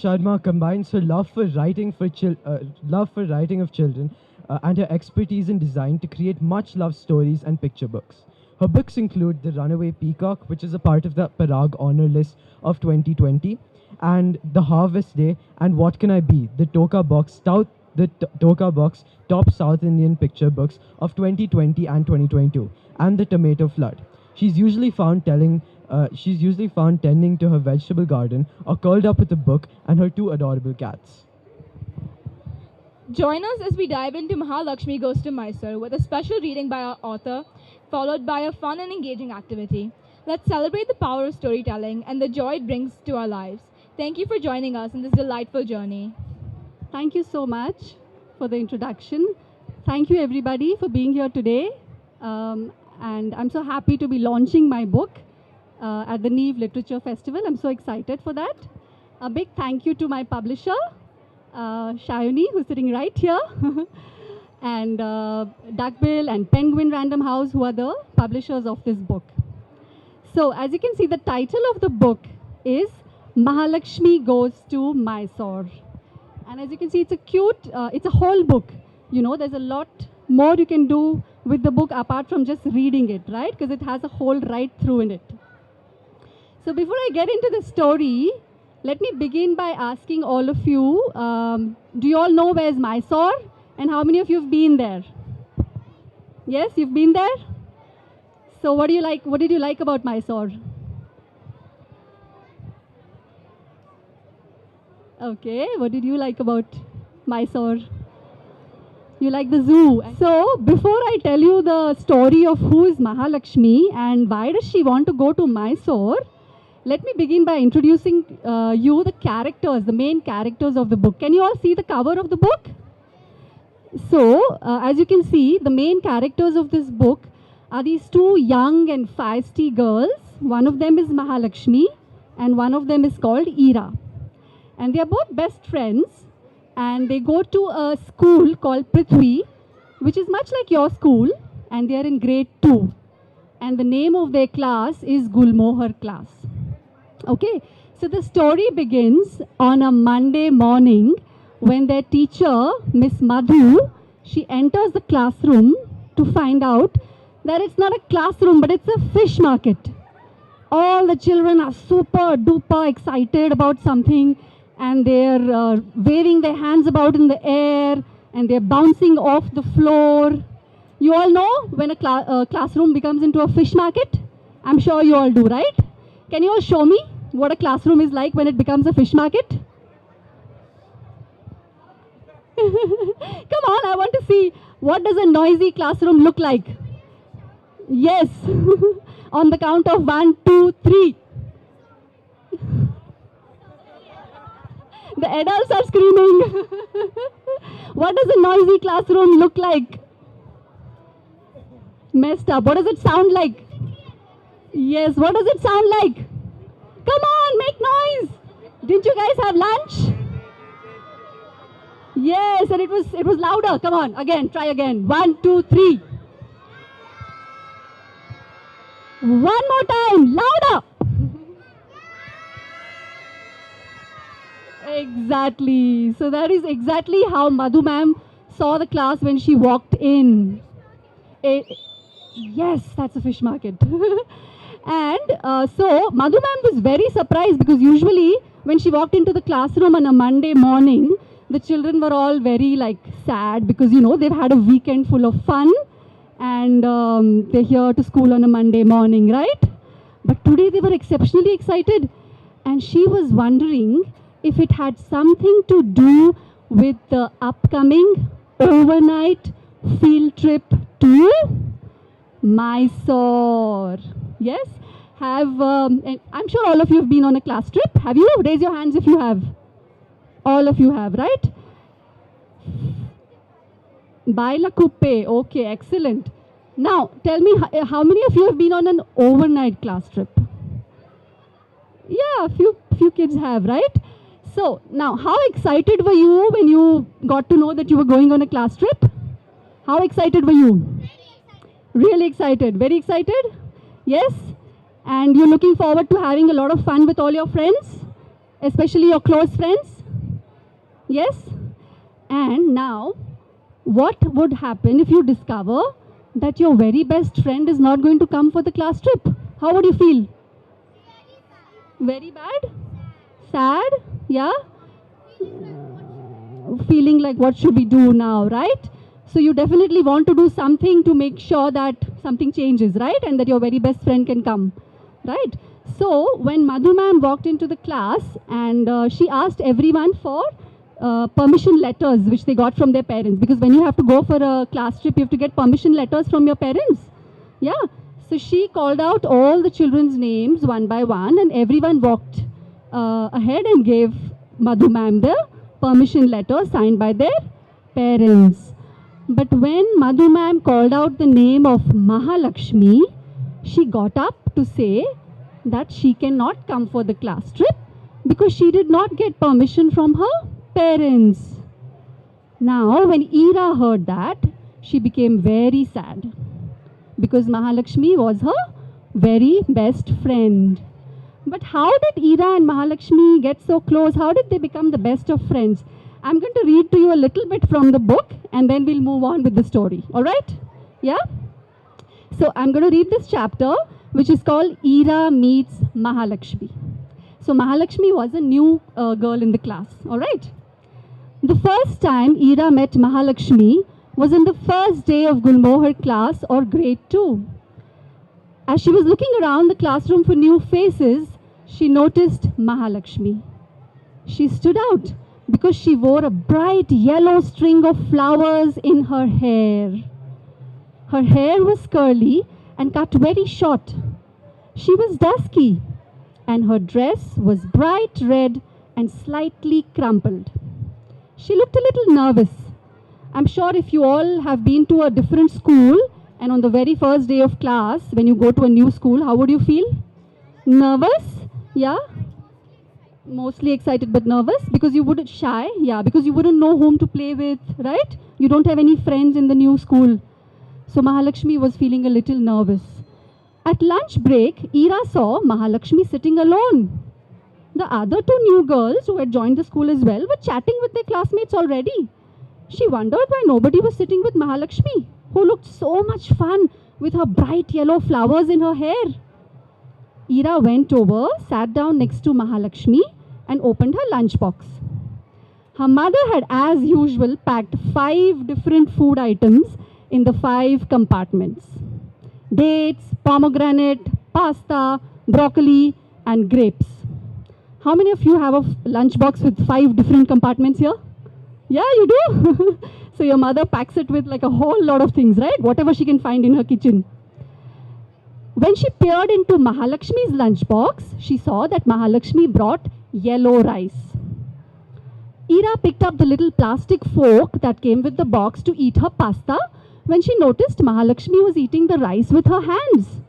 Sharma combines her love for writing of children and her expertise in design to create much-loved stories and picture books. Her books include The Runaway Peacock, which is a part of the Parag Honor List of 2020, and The Harvest Day and What Can I Be, the Toka Box Top South Indian Picture Books of 2020 and 2022, and The Tomato Flood. She's usually found tending to her vegetable garden or curled up with a book and her two adorable cats. Join us as we dive into Mahalaxmi Goes to Mysore with a special reading by our author, followed by a fun and engaging activity. Let's celebrate the power of storytelling and the joy it brings to our lives. Thank you for joining us in this delightful journey. Thank you so much for the introduction. Thank you everybody for being here today. And I'm so happy to be launching my book at the Neve Literature Festival. I'm so excited for that. A big thank you to my publisher, Shayoni, who's sitting right here, and Duckbill and Penguin Random House, who are the publishers of this book. So as you can see, the title of the book is Mahalaxmi Goes to Mysore. And as you can see, it's a cute, it's a whole book. You know, there's a lot more you can do with the book apart from just reading it, right? Because it has a whole right through in it. So before I get into the story, let me begin by asking all of you, do you all know where's Mysore? And how many of you have been there? Yes, you've been there? So what did you like about Mysore? Okay, what did you like about Mysore? You like the zoo. So before I tell you the story of who is Mahalaxmi and why does she want to go to Mysore, let me begin by introducing you the characters, the main characters of the book. Can you all see the cover of the book? So, as you can see, the main characters of this book are these two young and feisty girls. One of them is Mahalaxmi and one of them is called Ira. And they are both best friends and they go to a school called Prithvi, which is much like your school, and they are in grade 2. And the name of their class is Gulmohar class. Okay, so the story begins on a Monday morning when their teacher, Miss Madhu, she enters the classroom to find out that it's not a classroom but it's a fish market. All the children are super duper excited about something and they're waving their hands about in the air and they're bouncing off the floor. You all know when a classroom becomes into a fish market? I'm sure you all do, right? Can you all show me what a classroom is like when it becomes a fish market? Come on, I want to see, what does a noisy classroom look like? Yes, on the count of 1, 2, 3. The adults are screaming. What does a noisy classroom look like? Messed up. What does it sound like? Yes, what does it sound like? Come on, make noise. Didn't you guys have lunch? Yes, and it was louder. Come on, again, try again. 1, 2, 3. One more time, louder. Exactly. So that is exactly how Madhu ma'am saw the class when she walked in. Yes, that's a fish market. And so Madhu ma'am was very surprised because usually when she walked into the classroom on a Monday morning, the children were all very sad because they've had a weekend full of fun and they're here to school on a Monday morning, right? But today they were exceptionally excited and she was wondering if it had something to do with the upcoming overnight field trip to Mysore. Yes? And I'm sure all of you have been on a class trip. Have you? Raise your hands if you have. All of you have, right? Bailakuppe. Okay, excellent. Now, tell me, how many of you have been on an overnight class trip? Yeah, a few kids have, right? So, now, how excited were you when you got to know that you were going on a class trip? How excited were you? Really excited. Very excited? Yes? And you're looking forward to having a lot of fun with all your friends? Especially your close friends? Yes? And now, what would happen if you discover that your very best friend is not going to come for the class trip? How would you feel? Very bad? Sad? Yeah? Feeling like what should we do now, right? So you definitely want to do something to make sure that something changes, right? And that your very best friend can come, right? So when Madhu ma'am walked into the class and she asked everyone for permission letters which they got from their parents, because when you have to go for a class trip, you have to get permission letters from your parents. Yeah. So she called out all the children's names one by one, and everyone walked ahead and gave Madhu ma'am the permission letter signed by their parents. But when Madhu ma'am called out the name of Mahalaxmi, she got up to say that she cannot come for the class trip because she did not get permission from her parents. Now, when Ira heard that, she became very sad because Mahalaxmi was her very best friend. But how did Ira and Mahalaxmi get so close? How did they become the best of friends? I'm going to read to you a little bit from the book and then we'll move on with the story. All right? Yeah? So I'm going to read this chapter which is called Ira Meets Mahalaxmi. So Mahalaxmi was a new girl in the class. All right? The first time Ira met Mahalaxmi was in the first day of Gulmohar class or grade 2. As she was looking around the classroom for new faces, she noticed Mahalaxmi. She stood out because she wore a bright yellow string of flowers in her hair. Her hair was curly and cut very short. She was dusky and her dress was bright red and slightly crumpled. She looked a little nervous. I'm sure if you all have been to a different school and on the very first day of class, when you go to a new school, how would you feel? Nervous? Yeah? Mostly excited but nervous because you wouldn't shy. Yeah, because you wouldn't know whom to play with, right? You don't have any friends in the new school. So Mahalaxmi was feeling a little nervous. At lunch break, Ira saw Mahalaxmi sitting alone. The other two new girls who had joined the school as well were chatting with their classmates already. She wondered why nobody was sitting with Mahalaxmi, who looked so much fun with her bright yellow flowers in her hair. Ira went over, sat down next to Mahalaxmi and opened her lunchbox. Her mother had, as usual, packed 5 different food items in the 5 compartments. Dates, pomegranate, pasta, broccoli and grapes. How many of you have a lunchbox with 5 different compartments here? Yeah, you do? So your mother packs it with like a whole lot of things, right? Whatever she can find in her kitchen. When she peered into Mahalaxmi's lunchbox, she saw that Mahalaxmi brought yellow rice. Ira picked up the little plastic fork that came with the box to eat her pasta when she noticed Mahalaxmi was eating the rice with her hands.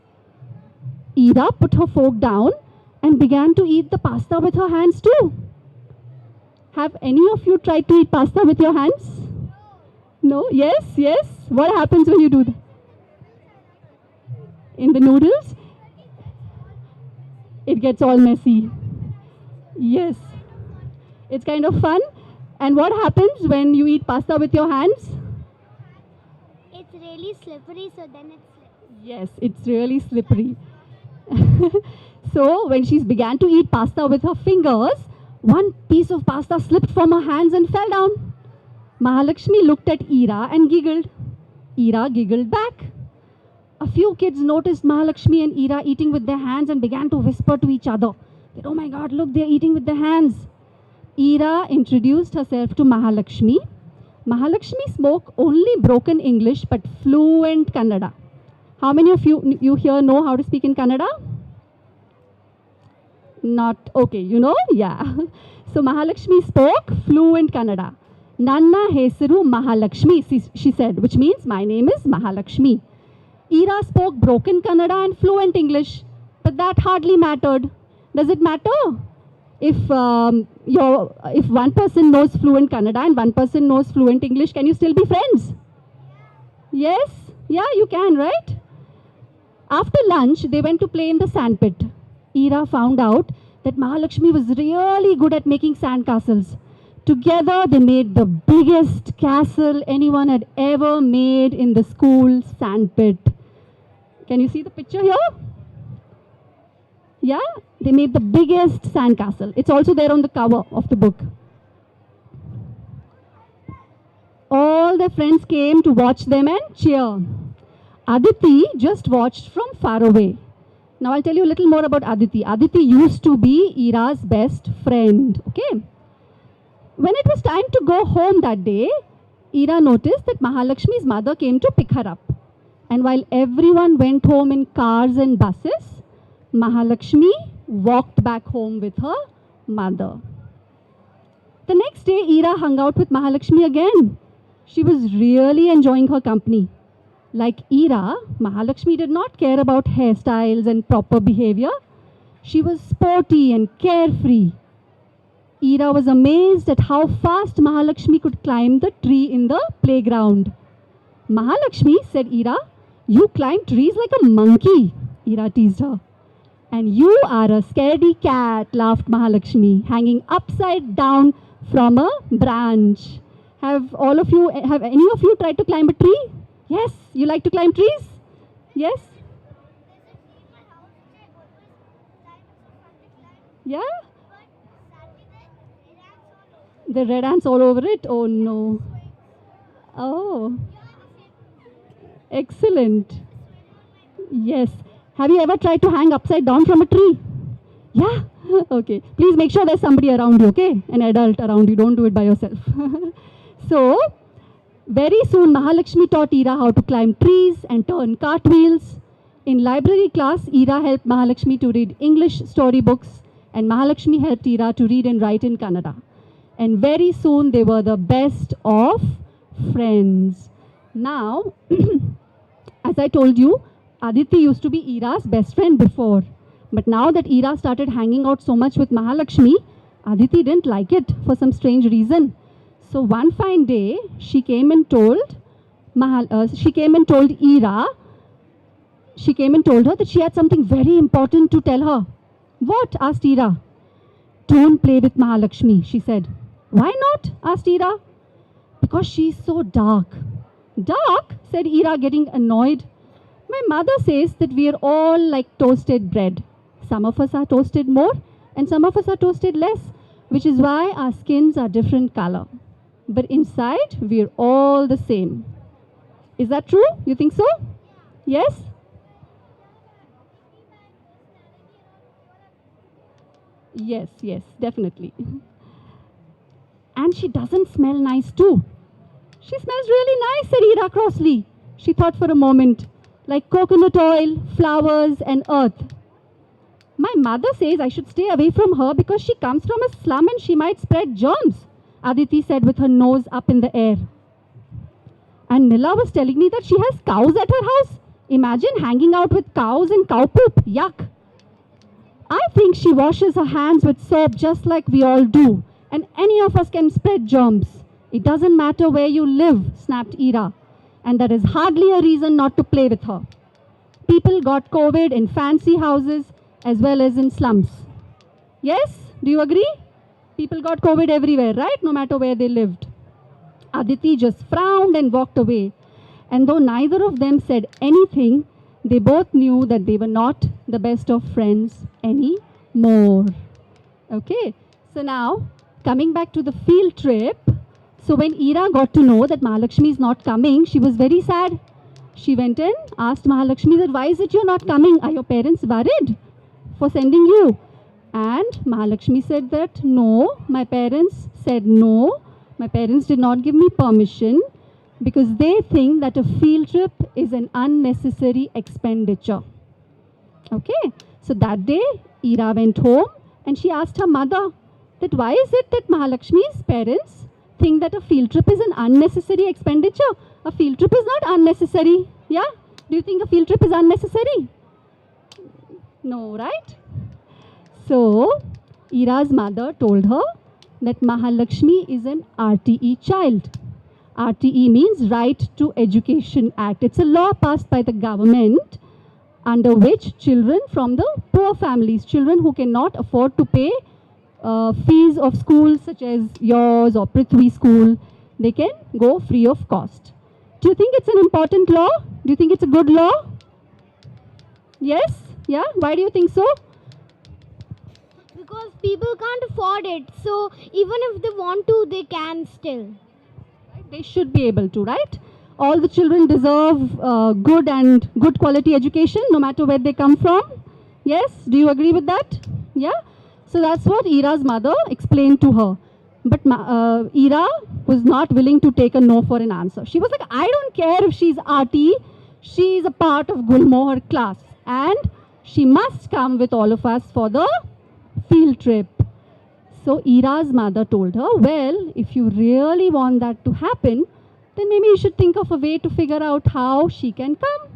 Ira put her fork down and began to eat the pasta with her hands too. Have any of you tried to eat pasta with your hands? No? Yes? Yes? What happens when you do that? In the noodles? It gets all messy. Yes. It's kind of fun. And what happens when you eat pasta with your hands? It's really slippery, so then it's slippery. Yes, it's really slippery. So when she began to eat pasta with her fingers, one piece of pasta slipped from her hands and fell down. Mahalaxmi looked at Ira and giggled. Ira giggled back. A few kids noticed Mahalaxmi and Ira eating with their hands and began to whisper to each other that, oh my God, look, they're eating with their hands. Ira introduced herself to Mahalaxmi. Mahalaxmi spoke only broken English but fluent Kannada. How many of you here know how to speak in Kannada? Not, okay, you know? Yeah. So Mahalaxmi spoke fluent Kannada. Nanna hesaru Mahalaxmi, she said, which means my name is Mahalaxmi. Ira spoke broken Kannada and fluent English, but that hardly mattered. Does it matter? If one person knows fluent Kannada and one person knows fluent English, can you still be friends? Yes? Yeah, you can, right? After lunch, they went to play in the sandpit. Ira found out that Mahalaxmi was really good at making sandcastles. Together, they made the biggest castle anyone had ever made in the school sandpit. Can you see the picture here? Yeah, they made the biggest sandcastle. It's also there on the cover of the book. All their friends came to watch them and cheer. Aditi just watched from far away. Now I'll tell you a little more about Aditi. Aditi used to be Ira's best friend. Okay. When it was time to go home that day, Ira noticed that Mahalaxmi's mother came to pick her up. And while everyone went home in cars and buses, Mahalaxmi walked back home with her mother. The next day, Ira hung out with Mahalaxmi again. She was really enjoying her company. Like Ira, Mahalaxmi did not care about hairstyles and proper behavior. She was sporty and carefree. Ira was amazed at how fast Mahalaxmi could climb the tree in the playground. Mahalaxmi, said Ira, you climb trees like a monkey, Ira teased her. And you are a scaredy cat, laughed Mahalaxmi, hanging upside down from a branch. Have any of you tried to climb a tree? Yes, you like to climb trees? Yes? Yeah? The red ants all over it? Oh no. Oh. Excellent. Yes. Have you ever tried to hang upside down from a tree? Yeah? Okay. Please make sure there's somebody around you, okay? An adult around you. Don't do it by yourself. So, very soon Mahalaxmi taught Ira how to climb trees and turn cartwheels. In library class, Ira helped Mahalaxmi to read English storybooks and Mahalaxmi helped Ira to read and write in Kannada. And very soon they were the best of friends. Now, as I told you, Aditi used to be Ira's best friend before. But now that Ira started hanging out so much with Mahalaxmi, Aditi didn't like it for some strange reason. So one fine day, she came and told Ira, she came and told her that she had something very important to tell her. What? Asked Ira. Don't play with Mahalaxmi, she said. Why not? Asked Ira. Because she's so dark. Dark? Said Ira, getting annoyed. My mother says that we are all like toasted bread. Some of us are toasted more and some of us are toasted less, which is why our skins are different color. But inside, we're all the same. Is that true? You think so? Yes? Yes, yes, definitely. And she doesn't smell nice too. She smells really nice, said Ira crossly. She thought for a moment, like coconut oil, flowers and earth. My mother says I should stay away from her because she comes from a slum and she might spread germs, Aditi said with her nose up in the air. And Nila was telling me that she has cows at her house. Imagine hanging out with cows and cow poop. Yuck. I think she washes her hands with soap just like we all do. And any of us can spread germs. It doesn't matter where you live, snapped Ira. And that is hardly a reason not to play with her. People got COVID in fancy houses as well as in slums. Yes? Do you agree? People got COVID everywhere, right? No matter where they lived. Aditi just frowned and walked away. And though neither of them said anything, they both knew that they were not the best of friends anymore. Okay, so now coming back to the field trip. So when Ira got to know that Mahalaxmi is not coming, she was very sad. She went and asked Mahalaxmi that, why is it you're not coming? Are your parents worried for sending you? And Mahalaxmi said that, no, my parents said no. My parents did not give me permission because they think that a field trip is an unnecessary expenditure. Okay, so that day, Ira went home and she asked her mother that why is it that Mahalaxmi's parents think that a field trip is an unnecessary expenditure? A field trip is not unnecessary. Yeah? Do you think a field trip is unnecessary? No, right? So, Ira's mother told her that Mahalaxmi is an RTE child. RTE means Right to Education Act. It's a law passed by the government under which children from the poor families, children who cannot afford to pay fees of schools such as yours or Prithvi school, they can go free of cost. Do you think it's an important law? Do you think it's a good law? Yes? Yeah? Why do you think so? Because people can't afford it. So even if they want to, they can still. They should be able to, right? All the children deserve good and good quality education, no matter where they come from. Yes? Do you agree with that? Yeah? So that's what Ira's mother explained to her. But Ira was not willing to take a no for an answer. She was like, I don't care if she's arty. She is a part of Gulmohar class. And she must come with all of us for the field trip. So Ira's mother told her, well, if you really want that to happen, then maybe you should think of a way to figure out how she can come.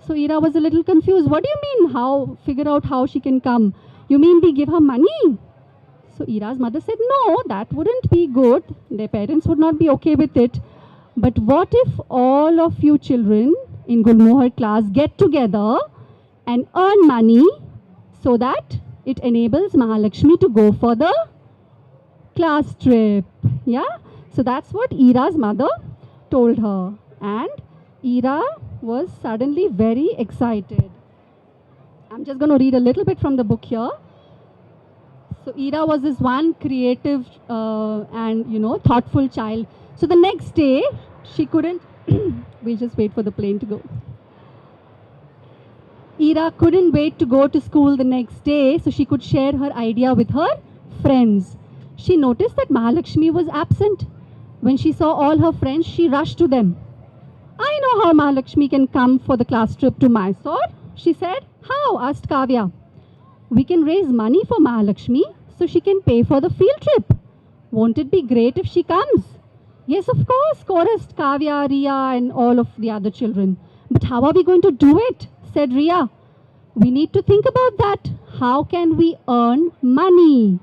So Ira was a little confused. What do you mean, figure out how she can come? You mean we give her money? So Ira's mother said, no, that wouldn't be good. Their parents would not be okay with it. But what if all of you children in Gulmohar class get together and earn money so that it enables Mahalaxmi to go for the class trip? Yeah? So that's what Ira's mother told her. And Ira was suddenly very excited. I'm just going to read a little bit from the book here. So Ira was this one creative and thoughtful child. So the next day, she couldn't, we'll just wait for the plane to go. Ira couldn't wait to go to school the next day so she could share her idea with her friends. She noticed that Mahalaxmi was absent. When she saw all her friends, she rushed to them. I know how Mahalaxmi can come for the class trip to Mysore, she said. How? Asked Kavya. We can raise money for Mahalaxmi so she can pay for the field trip. Won't it be great if she comes? Yes, of course, chorused Kavya, Riya and all of the other children. But how are we going to do it? Said Riya. We need to think about that. How can we earn money?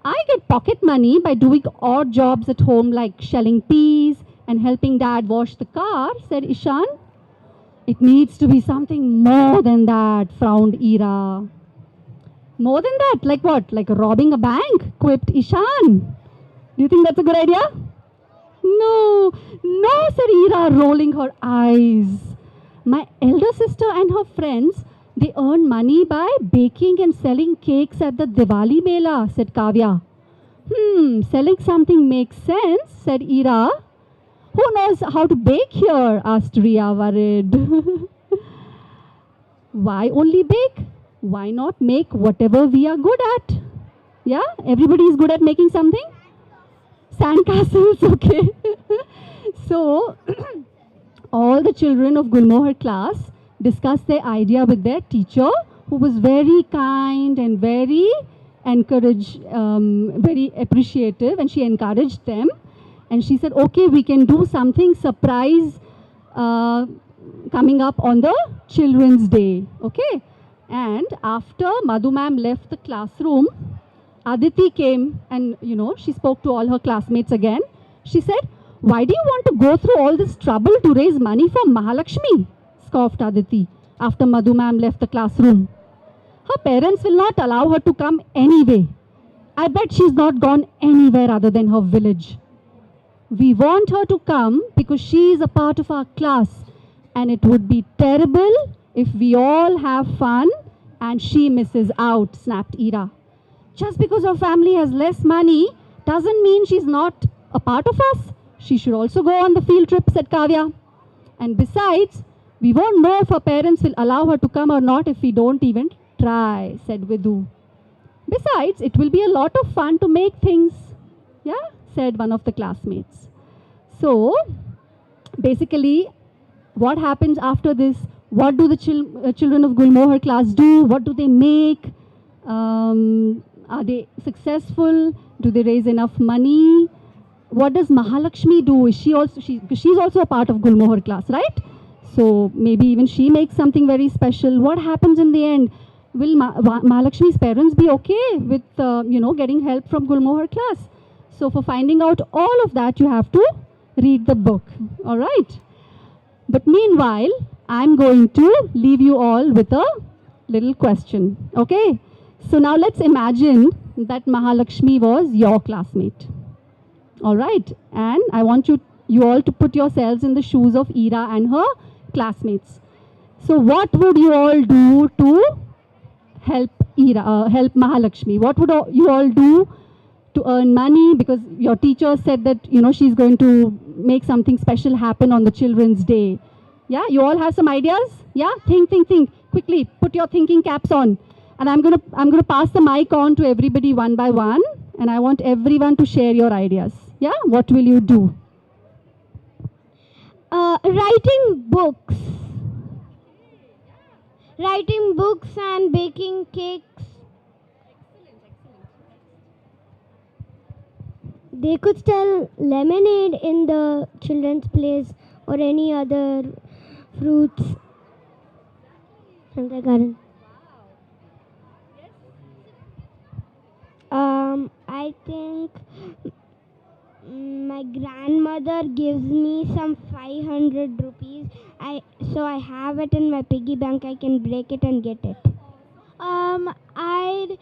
I get pocket money by doing odd jobs at home like shelling peas and helping Dad wash the car, said Ishan. It needs to be something more than that, frowned Ira. More than that? Like what? Like robbing a bank? Quipped Ishan. Do you think that's a good idea? No, no, said Ira, rolling her eyes. My elder sister and her friends, they earn money by baking and selling cakes at the Diwali Mela, said Kavya. Selling something makes sense, said Ira. Who knows how to bake here? Asked Riya, worried. Why only bake? Why not make whatever we are good at? Yeah? Everybody is good at making something? Sandcastles, okay. So, all the children of Gulmohar class discussed their idea with their teacher, who was very kind and very very appreciative, and she encouraged them. And she said, okay, we can do something surprise coming up on the Children's Day. Okay? And after Madhu ma'am left the classroom, Aditi came and, she spoke to all her classmates again. She said, why do you want to go through all this trouble to raise money for Mahalaxmi? Scoffed Aditi after Madhu ma'am left the classroom. Her parents will not allow her to come anyway. I bet she's not gone anywhere other than her village. We want her to come because she is a part of our class, and it would be terrible if we all have fun and she misses out, snapped Ira. Just because her family has less money doesn't mean she's not a part of us. She should also go on the field trip, said Kavya. And besides, we won't know if her parents will allow her to come or not if we don't even try, said Vidu. Besides, it will be a lot of fun to make things, yeah, said one of the classmates. So, basically, what happens after this? What do the children of Gulmohar class do? What do they make? Are they successful? Do they raise enough money? What does Mahalaxmi do? Is she also, she's also a part of Gulmohar class, right? So maybe even she makes something very special. What happens in the end? Will Mahalaxmi's parents be okay with, getting help from Gulmohar class? So for finding out all of that, you have to read the book, all right? But meanwhile, I'm going to leave you all with a little question, okay? So now let's imagine that Mahalaxmi was your classmate. All right, and I want you all to put yourselves in the shoes of Ira and her classmates. So what would you all do to help Mahalaxmi? What would you all do to earn money? Because your teacher said that she's going to make something special happen on the Children's Day. Yeah, you all have some ideas? Yeah, think quickly. Put your thinking caps on, and I'm gonna pass the mic on to everybody one by one, and I want everyone to share your ideas. Yeah, what will you do? Writing books. Writing books and baking cakes. They could sell lemonade in the children's place or any other fruits from the garden. I think my grandmother gives me some 500 rupees. So I have it in my piggy bank. I can break it and get it. I'd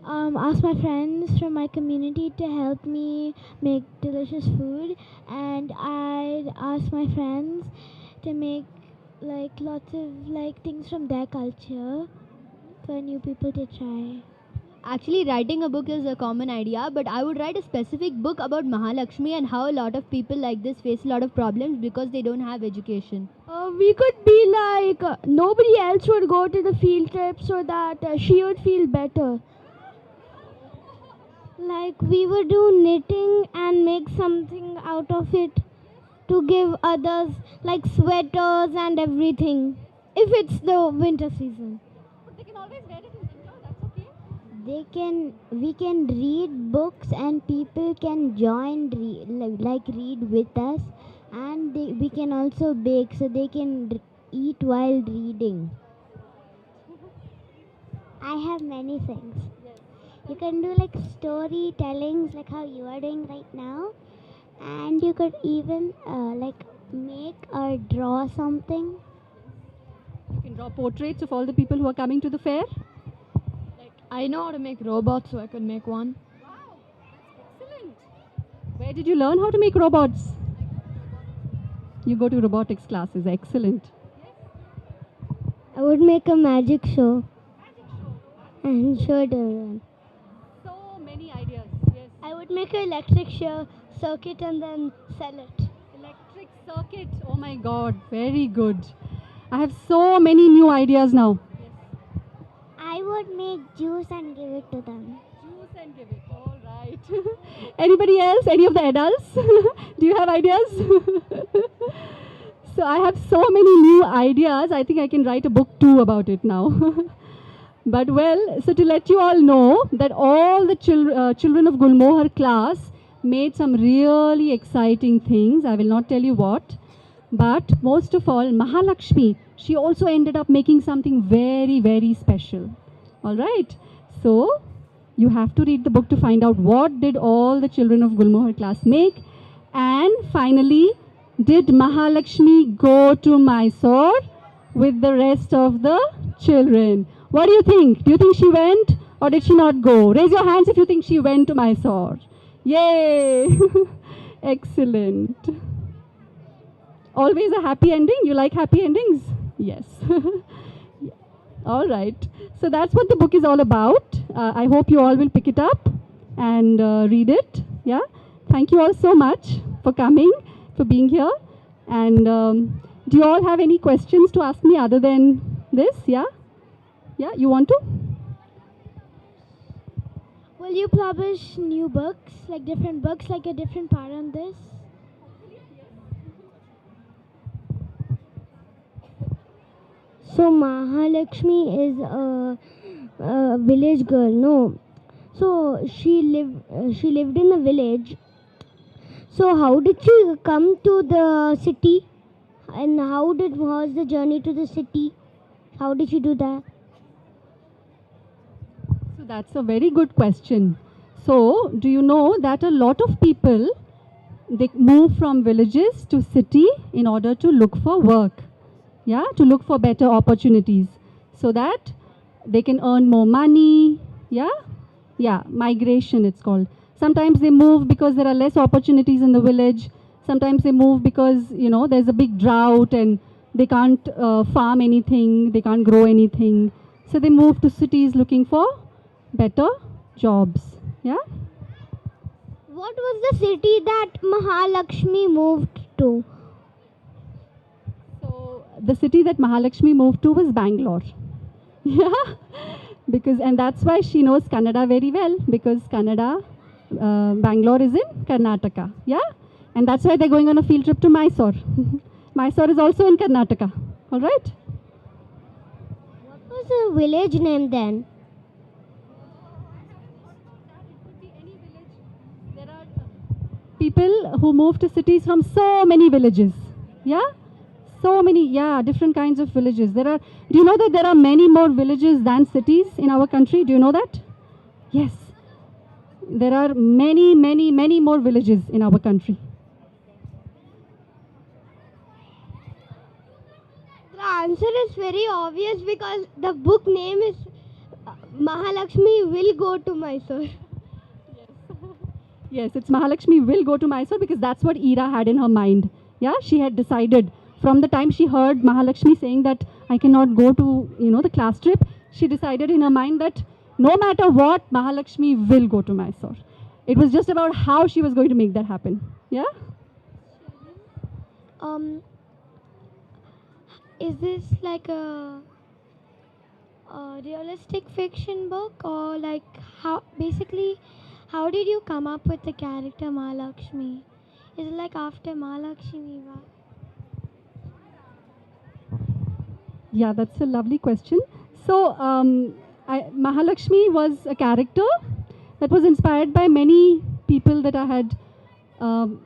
ask my friends from my community to help me make delicious food, and I'd ask my friends to make like lots of like things from their culture for new people to try. Actually, writing a book is a common idea, but I would write a specific book about Mahalaxmi and how a lot of people like this face a lot of problems because they don't have education. We could be like nobody else would go to the field trip so that she would feel better. Like we would do knitting and make something out of it to give others, like sweaters and everything, if it's the winter season. They can always wear it in winter. That's okay. We can read books and people can join read with us, and we can also bake so they can eat while reading. I have many things. You can do like storytellings like how you are doing right now, and you could even like make or draw something. You can draw portraits of all the people who are coming to the fair. I know how to make robots, so I could make one. Wow, excellent. Where did you learn how to make robots? You go to robotics classes. Excellent. I would make a magic show and show it everyone. So many ideas. Yes. I would make an electric circuit and then sell it. Electric circuit. Oh my God. Very good. I have so many new ideas now. I would make juice and give it to them. Juice and give it. All right. Anybody else? Any of the adults? Do you have ideas? So I have so many new ideas. I think I can write a book too about it now. But well, so to let you all know that all the children of Gulmohar class made some really exciting things. I will not tell you what. But most of all, Mahalaxmi, she also ended up making something very, very special. All right. So you have to read the book to find out what did all the children of Gulmohar class make. And finally, did Mahalaxmi go to Mysore with the rest of the children? What do you think? Do you think she went or did she not go? Raise your hands if you think she went to Mysore. Yay! Excellent. Always a happy ending? You like happy endings? Yes. Yeah. All right. So that's what the book is all about. I hope you all will pick it up and read it. Yeah. Thank you all so much for coming, for being here. And do you all have any questions to ask me other than this? Yeah? Yeah, you want to? Will you publish new books, like different books, like a different part on this? So Mahalaxmi is a village girl, no? So she lived in a village. So how did she come to the city? And was the journey to the city? How did she do that? So that's a very good question. So do you know that a lot of people, they move from villages to city in order to look for work, yeah, to look for better opportunities so that they can earn more money, yeah, Yeah, migration it's called. Sometimes they move because there are less opportunities in the village. Sometimes they move because, there's a big drought and they can't farm anything, they can't grow anything. So they move to cities looking for better jobs. Yeah? What was the city that Mahalaxmi moved to? So the city that Mahalaxmi moved to was Bangalore. Yeah, and that's why she knows Kannada very well, because Bangalore is in Karnataka. Yeah, and that's why they're going on a field trip to Mysore. Mysore is also in Karnataka. All right. What was the village name then? People who move to cities from so many villages. Yeah, so many, different kinds of villages. Do you know that there are many more villages than cities in our country? Do you know that? Yes. There are many, many, many more villages in our country. The answer is very obvious because the book name is Mahalaxmi Will Go to Mysore. Yes, it's Mahalaxmi Will Go to Mysore, because that's what Ira had in her mind. Yeah, she had decided from the time she heard Mahalaxmi saying that I cannot go to, the class trip, she decided in her mind that no matter what, Mahalaxmi will go to Mysore. It was just about how she was going to make that happen. Yeah? Is this like a realistic fiction book, or like how did you come up with the character Mahalaxmi? Is it like after Mahalaxmi? Yeah, that's a lovely question. So, Mahalaxmi was a character that was inspired by many people that I had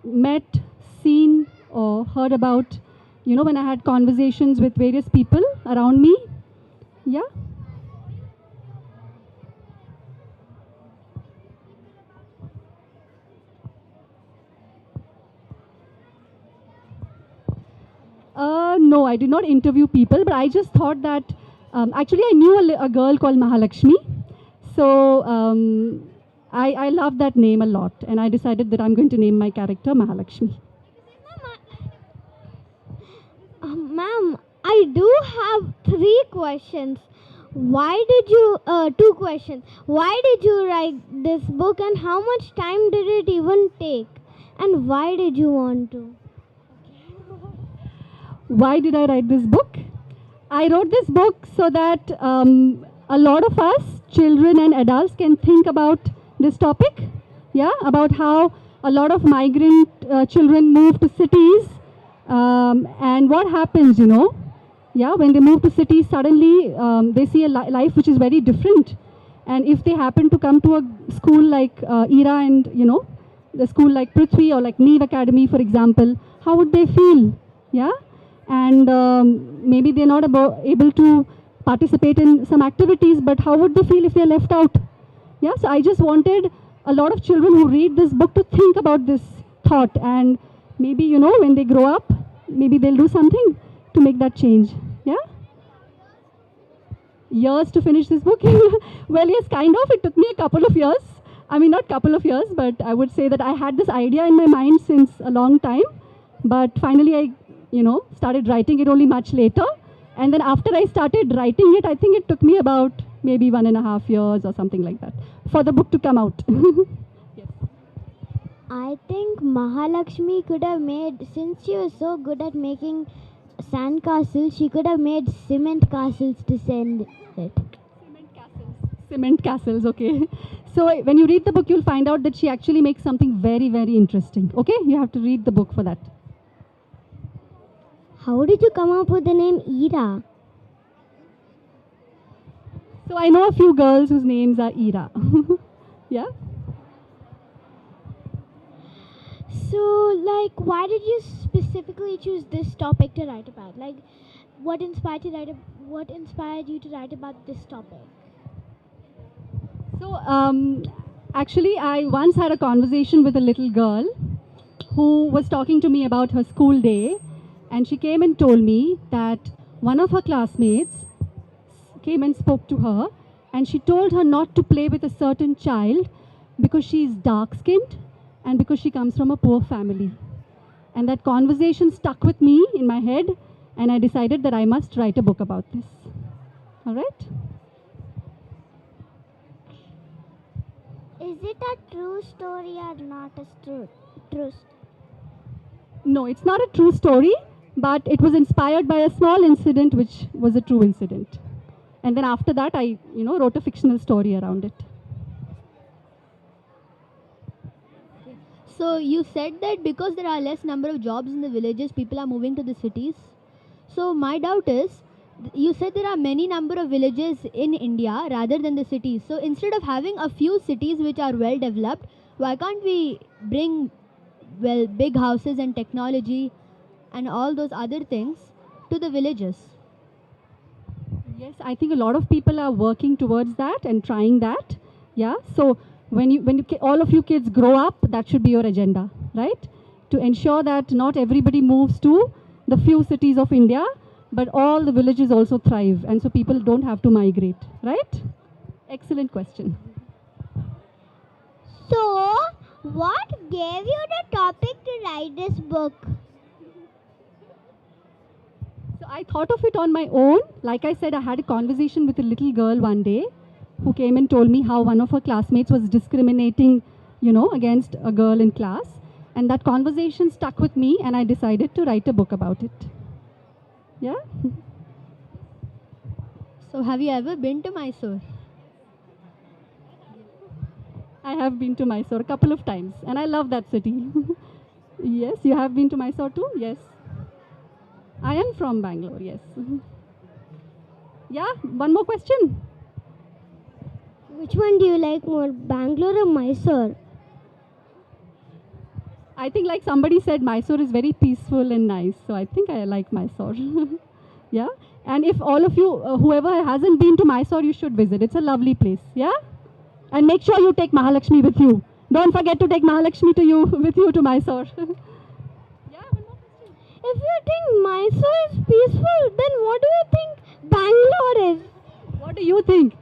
met, seen, or heard about, when I had conversations with various people around me. Yeah. No, I did not interview people, but I just thought that actually I knew a girl called Mahalaxmi. So I love that name a lot, and I decided that I'm going to name my character Mahalaxmi. Ma'am, I do have 3 questions. Why did you, 2 questions. Why did you write this book, and how much time did it even take? And why did you want to? Why did I write this book? I wrote this book so that a lot of us, children and adults, can think about this topic. Yeah, about how a lot of migrant children move to cities, and what happens, Yeah, when they move to cities, suddenly they see a life which is very different. And if they happen to come to a school like Ira and, the school like Prithvi or like Neve Academy, for example, how would they feel? Yeah? And maybe they're not able to participate in some activities, but how would they feel if they're left out? Yeah, so I just wanted a lot of children who read this book to think about this thought, and maybe, when they grow up, maybe they'll do something to make that change. Yeah? Years to finish this book? Well, yes, kind of. It took me a couple of years. I mean, not couple of years, but I would say that I had this idea in my mind since a long time. But finally, I started writing it only much later. And then after I started writing it, I think it took me about maybe 1.5 years or something like that for the book to come out. Yes. I think Mahalaxmi could have made, since she was so good at making sand castles, she could have made cement castles to send it. Cement castles, okay. So when you read the book, you'll find out that she actually makes something very, very interesting. Okay, you have to read the book for that. How did you come up with the name Ira? So I know a few girls whose names are Ira. Yeah? So, like, why did you specifically choose this topic to write about? Like, what inspired you to write about this topic? So, actually, I once had a conversation with a little girl who was talking to me about her school day, and she came and told me that one of her classmates came and spoke to her and she told her not to play with a certain child because she is dark skinned and because she comes from a poor family. And that conversation stuck with me in my head, and I decided that I must write a book about this. All right? Is it a true story or not a true? No, it's not a true story, but it was inspired by a small incident which was a true incident. And then after that, I, wrote a fictional story around it. So you said that because there are less number of jobs in the villages, people are moving to the cities. So my doubt is, you said there are many number of villages in India rather than the cities. So instead of having a few cities which are well developed, why can't we bring big houses and technology and all those other things to the villages? Yes, I think a lot of people are working towards that and trying that. Yeah. So when all of you kids grow up, that should be your agenda, right? To ensure that not everybody moves to the few cities of India, but all the villages also thrive, and so people don't have to migrate, right? Excellent question. So, what gave you the topic to write this book? So I thought of it on my own. Like I said, I had a conversation with a little girl one day who came and told me how one of her classmates was discriminating, against a girl in class. And that conversation stuck with me, and I decided to write a book about it. Yeah? So have you ever been to Mysore? I have been to Mysore a couple of times, and I love that city. Yes, you have been to Mysore too? Yes. I am from Bangalore, yes. Yeah, one more question. Which one do you like more, Bangalore or Mysore? I think like somebody said, Mysore is very peaceful and nice, so I think I like Mysore. Yeah? And if all of you, whoever hasn't been to Mysore, you should visit. It's a lovely place, yeah? And make sure you take Mahalaxmi with you. Don't forget to take Mahalaxmi with you to Mysore. Yeah, one more question. If you think Mysore is peaceful, then what do you think Bangalore is? What do you think?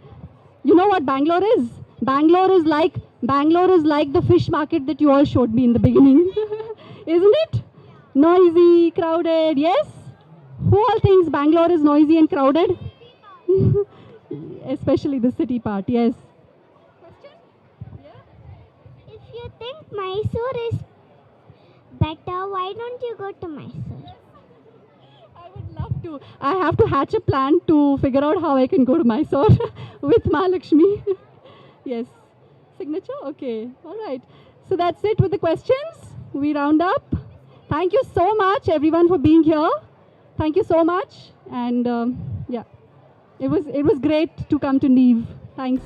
You know what Bangalore is? Bangalore is like the fish market that you all showed me in the beginning. Isn't it? Noisy, crowded, yes? Who all thinks Bangalore is noisy and crowded? Especially the city part, yes. If you think Mysore is better, why don't you go to Mysore? I would love to. I have to hatch a plan to figure out how I can go to Mysore with Mahalaxmi. Yes. Signature? Okay. All right. So that's it with the questions. We round up. Thank you so much, everyone, for being here. Thank you so much. And yeah, it was great to come to Neve. Thanks.